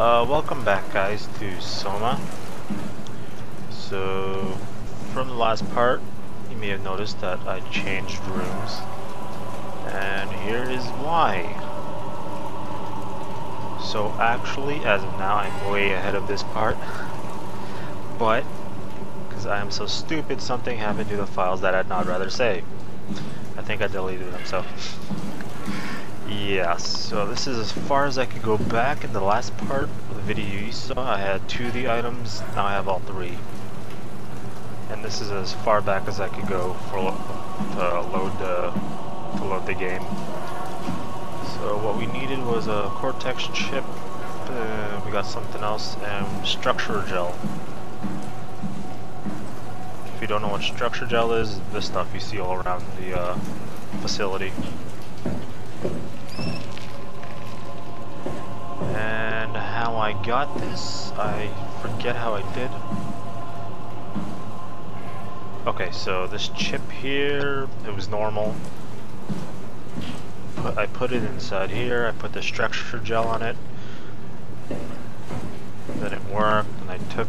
Welcome back guys to Soma. So, from the last part, you may have noticed that I changed rooms, and here is why. So actually, as of now, I'm way ahead of this part, but, because I am so stupid, something happened to the files that I'd not rather save. I think I deleted them, so... Yeah, so this is as far as I could go back. In the last part of the video you saw, I had 2 of the items, now I have all 3. And this is as far back as I could go for to load the game. So what we needed was a Cortex chip, we got something else, and structure gel. If you don't know what structure gel is, this stuff you see all around the facility. And how I got this, I forget how I did. Okay, so this chip here, it was normal. I put it inside here, I put the structure gel on it. Then it worked, and I took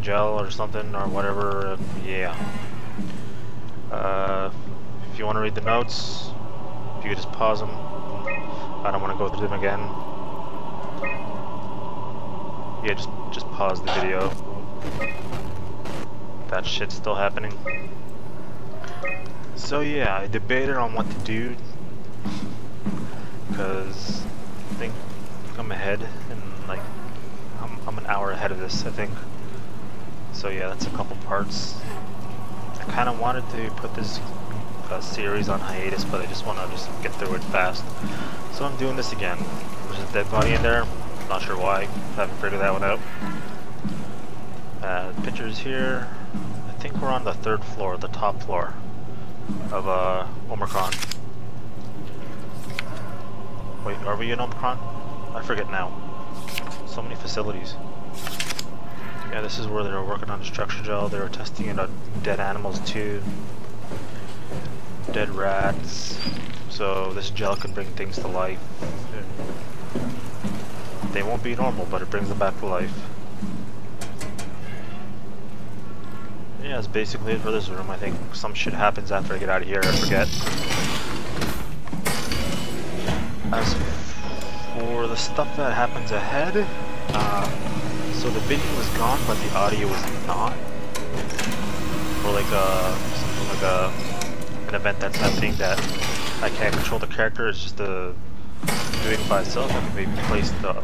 gel or something or whatever, yeah. If you want to read the notes, if you could just pause them. I don't want to go through them again. Yeah, just pause the video. That shit's still happening. So yeah, I debated on what to do, because I think I'm ahead, and like I'm an hour ahead of this, I think. So yeah, that's a couple parts. I kind of wanted to put this series on hiatus, but I just want to get through it fast. So I'm doing this again. There's a dead body in there. Not sure why. Haven't figured that one out. Pictures here. I think we're on the 3rd floor, the top floor of Omicron. Wait, are we in Omicron? I forget now. So many facilities. Yeah, this is where they were working on the structure gel. They were testing it on dead animals too. Dead rats. So this gel can bring things to life. They won't be normal, but it brings them back to life. Yeah, that's basically it for this room. I think some shit happens after I get out of here, I forget. As for the stuff that happens ahead, so the video was gone, but the audio was not. Or like something like an event that's happening that I can't control the character, it's just doing it by itself. I can maybe place the...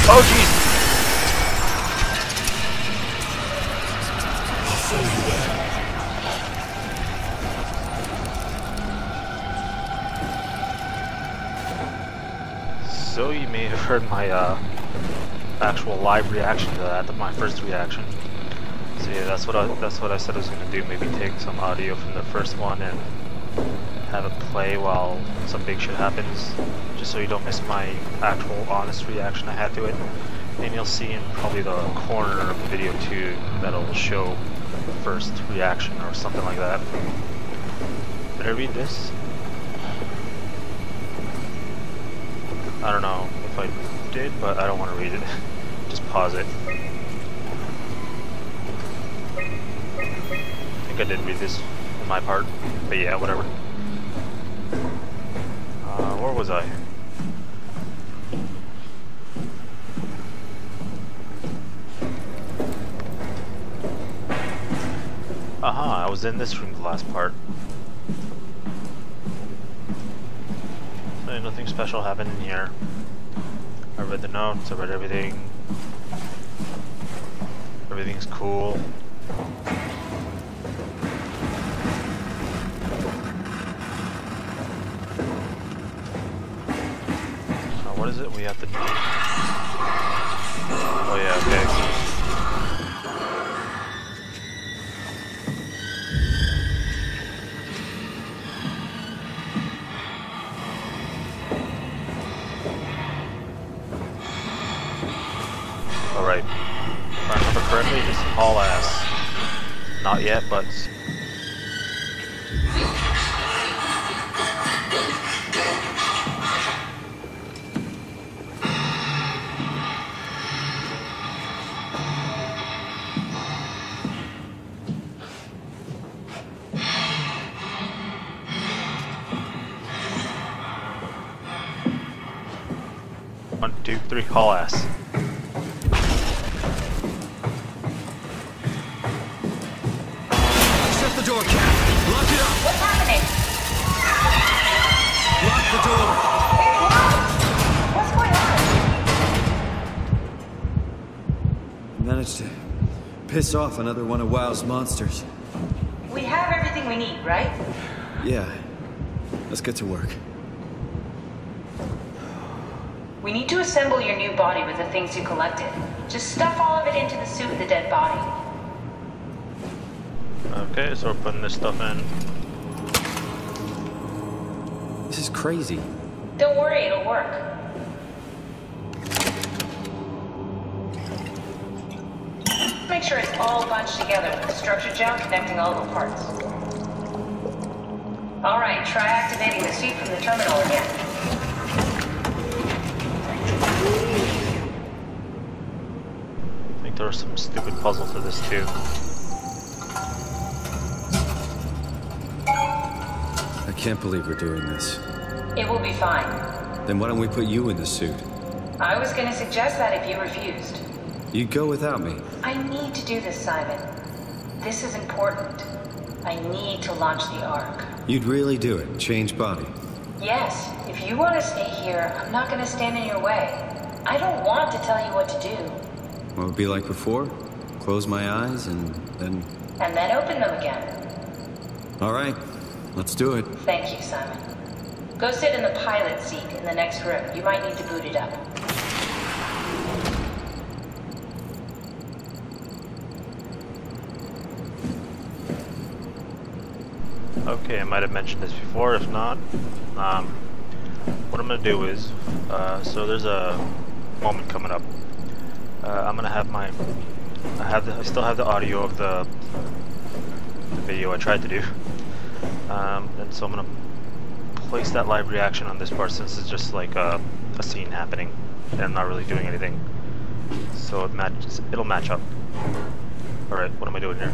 Oh jeez! So you may have heard my actual live reaction to that, my first reaction. So yeah, that's what I said I was gonna do. Maybe take some audio from the first one and have it play while some big shit happens, just so you don't miss my actual honest reaction I had to it. And you'll see in probably the corner of the video too, that'll show the first reaction or something like that. Did I read this? I don't know if I did, but I don't want to read it. Just pause it. I think I did read this in my part, but yeah, whatever. Where was I? Aha, I was in this room the last part. So nothing special happened in here. I read the notes, I read everything. Everything's cool. What is it we have to do? Oh yeah, okay. Alright. If I remember correctly, just haul ass. Not yet, but... 1, 2, 3, haul ass. Shut the door, Cap. Lock it up. What's happening? Lock the door. It's locked. What's going on? Managed to piss off another one of WoW's monsters. We have everything we need, right? Yeah. Let's get to work. We need to assemble your new body with the things you collected. Just stuff all of it into the suit with the dead body. Okay, so we're putting this stuff in. This is crazy. Don't worry, it'll work. Make sure it's all bunched together with the structure gel connecting all the parts. Alright, try activating the suit from the terminal again. I think there was some stupid puzzle to this too. I can't believe we're doing this. It will be fine. Then why don't we put you in the suit? I was gonna suggest that if you refused. You'd go without me. I need to do this, Simon. This is important. I need to launch the Ark. You'd really do it? Change body? Yes, if you want to stay here, I'm not going to stand in your way. I don't want to tell you what to do. What would it be like before? Close my eyes and then... And then open them again. All right, let's do it. Thank you, Simon. Go sit in the pilot seat in the next room. You might need to boot it up. Okay, I might have mentioned this before, if not. What I'm gonna do is, so there's a moment coming up. I'm gonna have my, I still have the audio of the video I tried to do. And so I'm gonna place that live reaction on this part since it's just like a scene happening and I'm not really doing anything. So it'll match up. Alright, what am I doing here?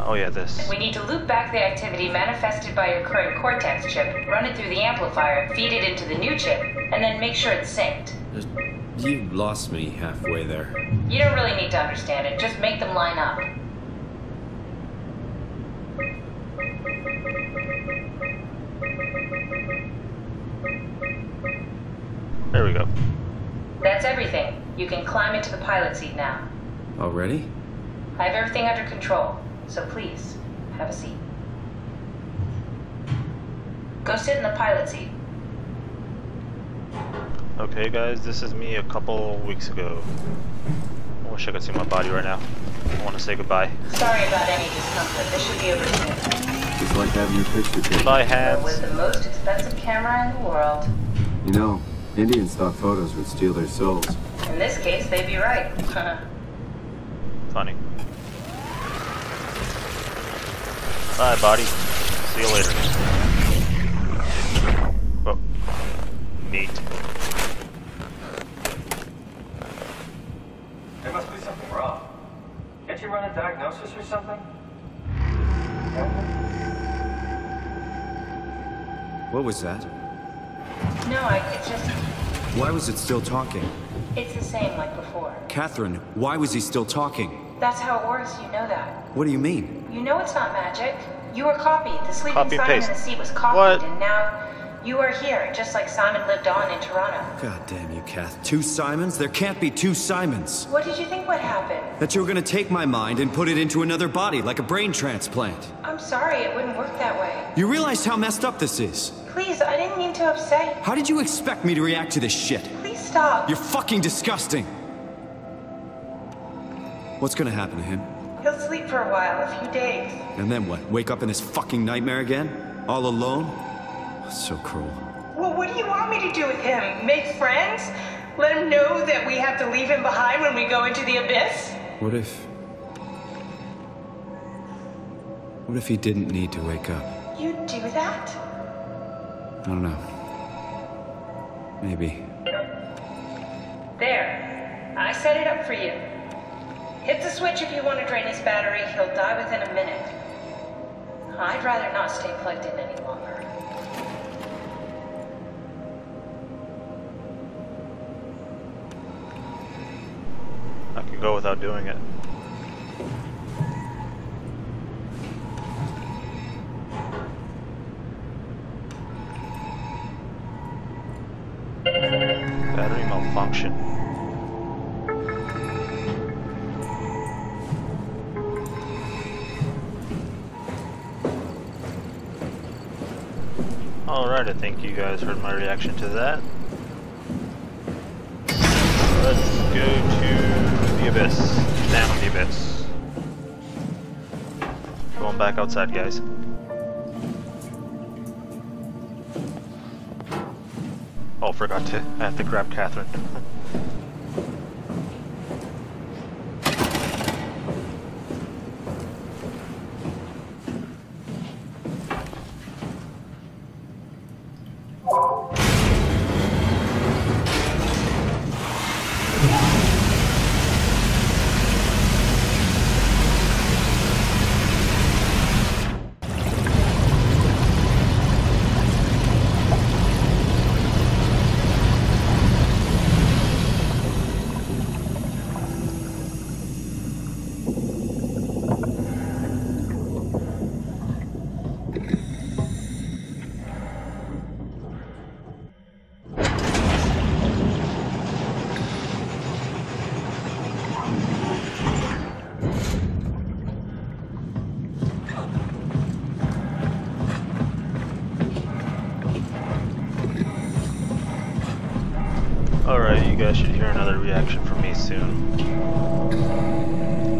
Oh yeah, this. We need to loop back the activity manifested by your current Cortex chip, run it through the amplifier, feed it into the new chip, and then make sure it's synced. You lost me halfway there. You don't really need to understand it, just make them line up. There we go. That's everything. You can climb into the pilot seat now. Already? I have everything under control, so please, have a seat. Go sit in the pilot seat. Okay guys, this is me a couple weeks ago. I wish I could see my body right now. I want to say goodbye. Sorry about any discomfort. This should be over soon. It's like having your picture taken. Bye, But hands. with the most expensive camera in the world. You know, Indian stock photos would steal their souls. In this case, they'd be right. Funny. Bye, body. See you later. Oh. Neat. There must be something wrong. Can't you run a diagnosis or something? What was that? No, it's just... Why was it still talking? It's the same like before. Catherine, why was he still talking? That's how it works, you know that. What do you mean? You know it's not magic. You were copied. The sleeping Copy and Simon in paste. the seat was copied, What? and now you are here, just like Simon lived on in Toronto. God damn you, Kath. 2 Simons? There can't be 2 Simons. What did you think would happen? That you were gonna take my mind and put it into another body, like a brain transplant. I'm sorry, it wouldn't work that way. You realize how messed up this is? Please, I didn't mean to upset you. How did you expect me to react to this shit? Please stop. You're fucking disgusting. What's gonna happen to him? He'll sleep for a while, a few days. And then what? Wake up in this fucking nightmare again? All alone? So cruel. Well, what do you want me to do with him? Make friends? Let him know that we have to leave him behind when we go into the abyss? What if he didn't need to wake up? You'd do that? I don't know. Maybe. There. I set it up for you. Hit the switch if you want to drain his battery. He'll die within a minute. I'd rather not stay plugged in any longer. I can go without doing it. Battery malfunction. Alright, I think you guys heard my reaction to that. Let's go to the abyss. Down the abyss. Going back outside, guys. Oh, forgot to. I have to grab Catherine. Alright, you guys should hear another reaction from me soon.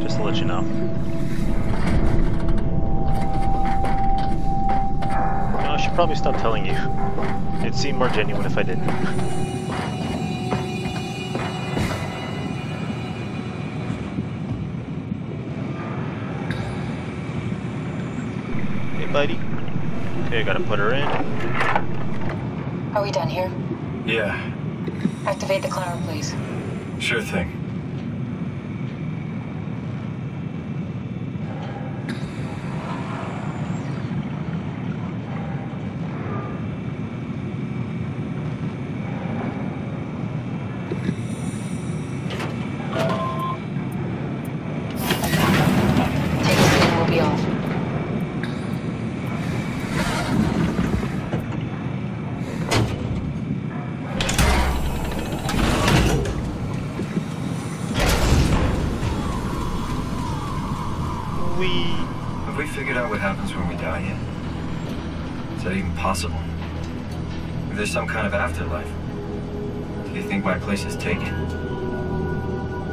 Just to let you know. I should probably stop telling you. It'd seem more genuine if I didn't. Hey, buddy. Okay, I gotta put her in. Are we done here? Yeah, Activate the clamor, please. sure thing. Take a seat and we'll be off. Have we figured out what happens when we die yet? Is that even possible? If there's some kind of afterlife, do you think my place is taken?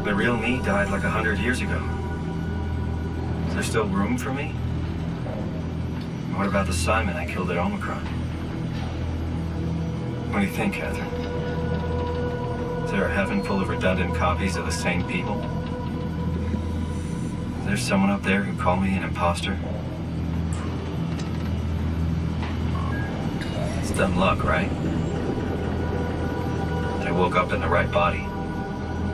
The real me died like 100 years ago. Is there still room for me? And what about the Simon I killed at Omicron? What do you think, Catherine? Is there a heaven full of redundant copies of the same people? Is there someone up there who called me an imposter? It's dumb luck, right? I woke up in the right body.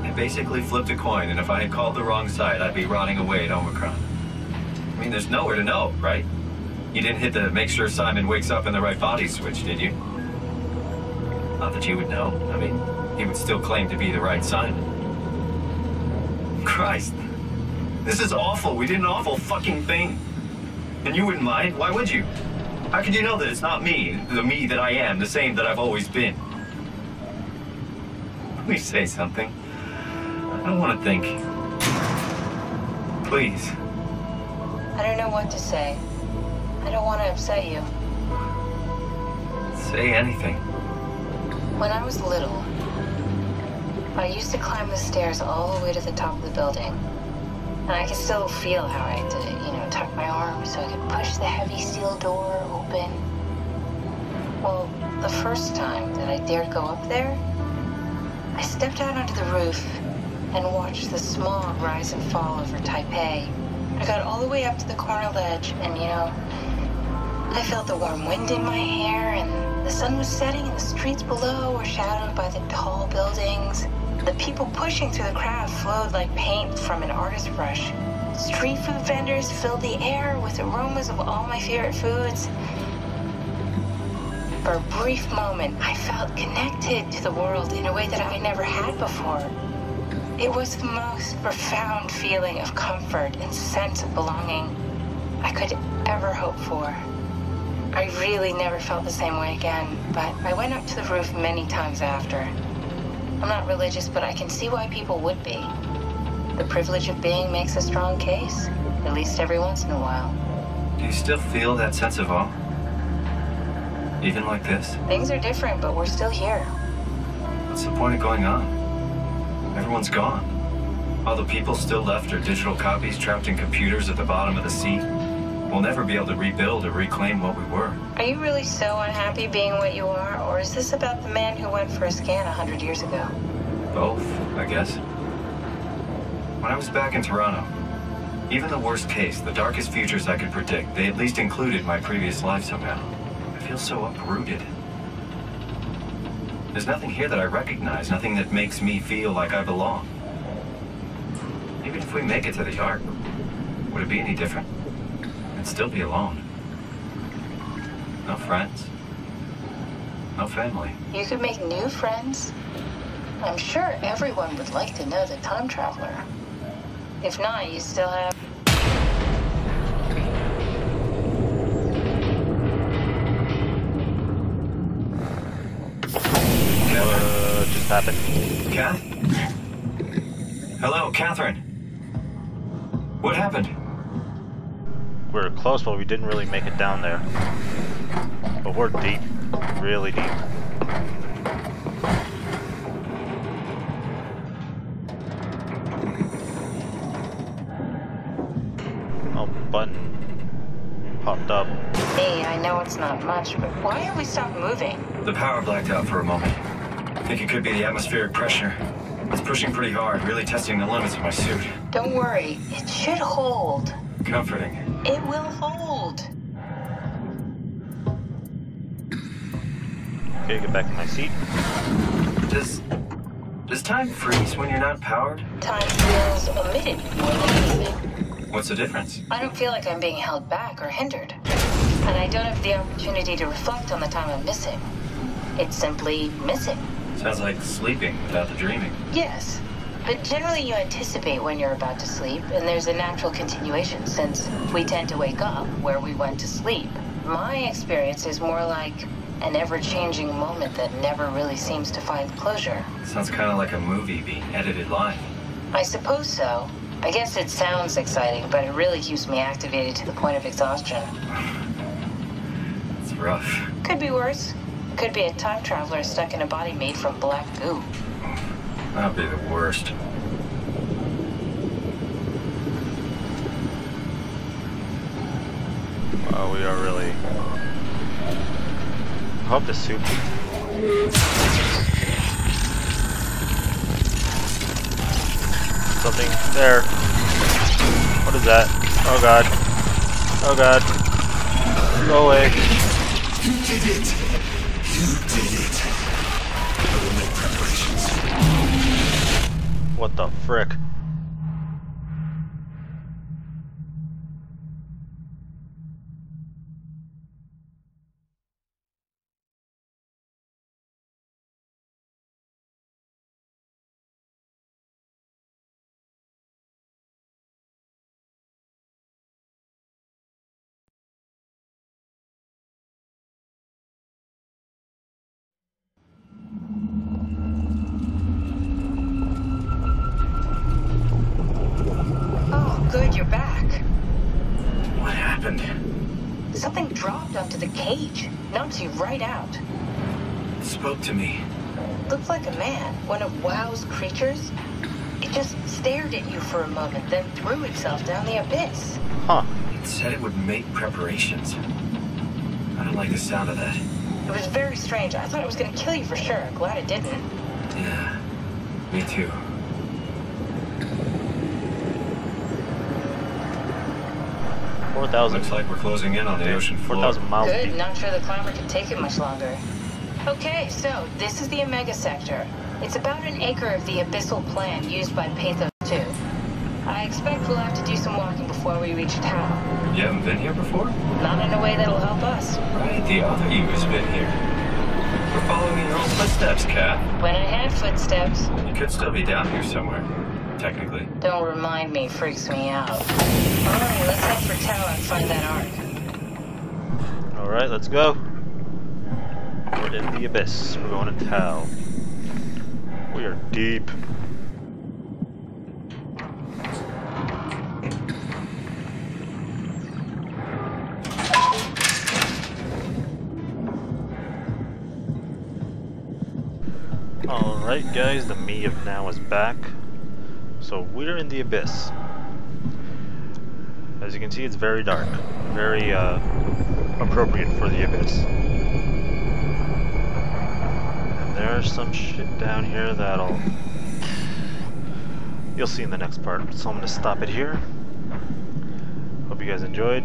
I basically flipped a coin, and if I had called the wrong side, I'd be rotting away at Omicron. I mean, there's nowhere to know, right? You didn't hit the make sure Simon wakes up in the right body switch, did you? Not that you would know. I mean, he would still claim to be the right Simon. Christ. This is awful. We did an awful fucking thing. And you wouldn't mind? Why would you? How could you know that it's not me, the me that I am, the same that I've always been? Please say something. I don't want to think. Please. I don't know what to say. I don't want to upset you. Say anything. When I was little, I used to climb the stairs all the way to the top of the building. And I can still feel how I had to, tuck my arms so I could push the heavy steel door open. Well, the first time that I dared go up there, I stepped out onto the roof and watched the smog rise and fall over Taipei. I got all the way up to the corner ledge and, I felt the warm wind in my hair and the sun was setting and the streets below were shadowed by the tall buildings. The people pushing through the crowd flowed like paint from an artist's brush. Street food vendors filled the air with aromas of all my favorite foods. For a brief moment, I felt connected to the world in a way that I never had before. It was the most profound feeling of comfort and sense of belonging I could ever hope for. I really never felt the same way again, but I went up to the roof many times after. I'm not religious, but I can see why people would be. The privilege of being makes a strong case, at least every once in a while. Do you still feel that sense of awe? Even like this? Things are different, but we're still here. What's the point of going on? Everyone's gone. All the people still left are digital copies trapped in computers at the bottom of the sea. We'll never be able to rebuild or reclaim what we were. Are you really so unhappy being what you are, or is this about the man who went for a scan 100 years ago? Both, I guess. When I was back in Toronto, even the worst case, the darkest futures I could predict, they at least included my previous life somehow. I feel so uprooted. There's nothing here that I recognize, nothing that makes me feel like I belong. Even if we make it to the Ark, would it be any different? I'd still be alone. No friends. No family. You could make new friends. I'm sure everyone would like to know the time traveler. If not, you still have... What just happened? Kath? Hello, Catherine. What happened? We were close, but we didn't really make it down there. But we're deep. Really deep. Oh, button popped up. Hey, I know it's not much, but why have we stopped moving? The power blacked out for a moment. I think it could be the atmospheric pressure. It's pushing pretty hard, really testing the limits of my suit. Don't worry, it should hold. Comforting. It will hold. Okay, get back in my seat. Does time freeze when you're not powered? Time feels omitted more than anything. What's the difference? I don't feel like I'm being held back or hindered. And I don't have the opportunity to reflect on the time I'm missing. It's simply missing. Sounds like sleeping without the dreaming. Yes, but generally you anticipate when you're about to sleep, and there's a natural continuation since we tend to wake up where we went to sleep. My experience is more like an ever-changing moment that never really seems to find closure. Sounds kind of like a movie being edited live. I suppose so. I guess it sounds exciting, but it really keeps me activated to the point of exhaustion. It's rough. Could be worse. Could be a time traveler stuck in a body made from black goo. That'd be the worst. Wow, we are really... I hope the soup... Something there. What is that? Oh god. Oh god. Go away. You did it! You did it! I will make preparations. What the frick? Good, you're back. What happened? Something dropped onto the cage. Knocks you right out. It spoke to me. Looked like a man, one of WoW's creatures. It just stared at you for a moment, then threw itself down the abyss. Huh. It said it would make preparations. I don't like the sound of that. It was very strange. I thought it was going to kill you for sure. Glad it didn't. Yeah, me too. 4,000. Looks like we're closing in on the ocean floor. 4,000 miles. Good, not sure the climber can take it much longer. Okay, so this is the Omega Sector. It's about an acre of the abyssal plan used by Pathos 2. I expect we'll have to do some walking before we reach town. You haven't been here before? Not in a way that'll help us. Right, the other you has been here. We're following your own footsteps, Kat. When I had footsteps. You could still be down here somewhere. technically. Don't remind me, freaks me out. Alright, let's head for Tau and find that arc. Alright, let's go. We're in the abyss. We're going to Tau. We are deep. Alright guys, the me of now is back. So we're in the abyss. As you can see, it's very dark. Very appropriate for the abyss. And there's some shit down here that'll... you'll see in the next part. So I'm gonna stop it here. Hope you guys enjoyed.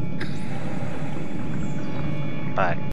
Bye.